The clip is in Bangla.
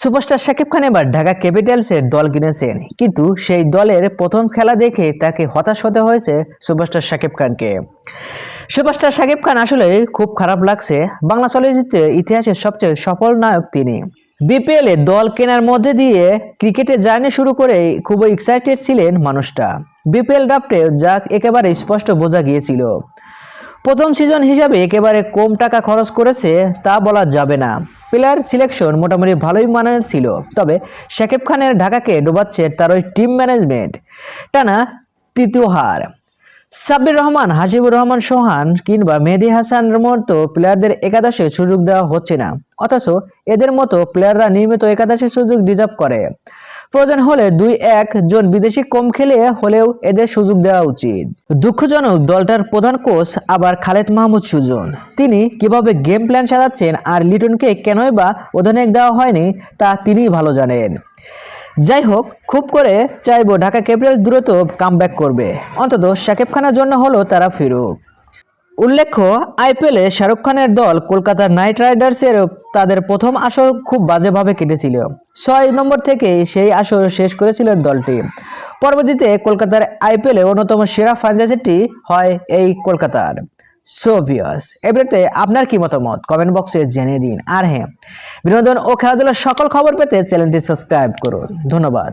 সুপারস্টার শাকিব খান এবার ঢাকা ক্যাপিটালসের দল কিনেছেন, কিন্তু সেই দলের প্রথম খেলা দেখে তাকে হতাশ হতে হয়েছে সুপারস্টার শাকিব খানকে। সুপারস্টার শাকিব খান আসলে খুব খারাপ লাগছে। বাংলা চলচ্চিত্রের ইতিহাসের সবচেয়ে সফল নায়ক তিনি। বিপিএল এ দল কেনার মধ্যে দিয়ে ক্রিকেটে জার্নি শুরু করে খুবই এক্সাইটেড ছিলেন মানুষটা। বিপিএল ড্রাফটে যা একেবারে স্পষ্ট বোঝা গিয়েছিল। প্রথম সিজন হিসাবে একেবারে কম টাকা খরচ করেছে তা বলা যাবে না। প্লেয়ার সিলেকশন মোটামুটি ভালোই মানের ছিল, তবে শাকিব খানের ঢাকাকে ডোবাচ্ছে তার ওই টিম ম্যানেজমেন্ট। টানা তৃতীয় হার। সাব্বির রহমান, হাসিবুর রহমান সোহান কিংবা মেহেদী হাসানের মতো প্লেয়ারদের একাদশে সুযোগ দেওয়া হচ্ছে না, অথচ এদের মতো প্লেয়াররা নিয়মিত একাদশে সুযোগ ডিজার্ভ করে। প্রয়োজন হলে 2-1 জন বিদেশি কম খেলে হলেও এদের সুযোগ দেওয়া উচিত। দুঃখজনক, দলটার প্রধান কোচ আবার খালেদ মাহমুদ সুজন। তিনি কিভাবে গেম প্ল্যান সাজাচ্ছেন আর লিটনকে কেনই বা অধিনায়ক দেওয়া হয়নি তা তিনিই ভালো জানেন। যাই হোক, খুব করে চাইবো ঢাকা ক্যাপিটালস দ্রুত কামব্যাক করবে, অন্তত শাকিব খানের জন্য হলো তারা ফিরুক। উল্লেখ্য, আইপিএলে শাহরুখ খানের দল কলকাতা নাইট রাইডার্সের তাদের প্রথম আসর খুব বাজেভাবে কেটেছিল। 6 নম্বর থেকে সেই আসর শেষ করেছিল দলটি। পরবর্তীতে কলকাতার আইপিএলে অন্যতম সেরা ফ্র্যাঞ্চাইজিটি হয় এই কলকাতার। সো ভিউয়ার্স, এবারে আপনার কি মতামত কমেন্ট বক্সে জানিয়ে দিন। আর হ্যাঁ, বিনোদন ও খেলাধুলার সকল খবর পেতে চ্যানেলটি সাবস্ক্রাইব করুন। ধন্যবাদ।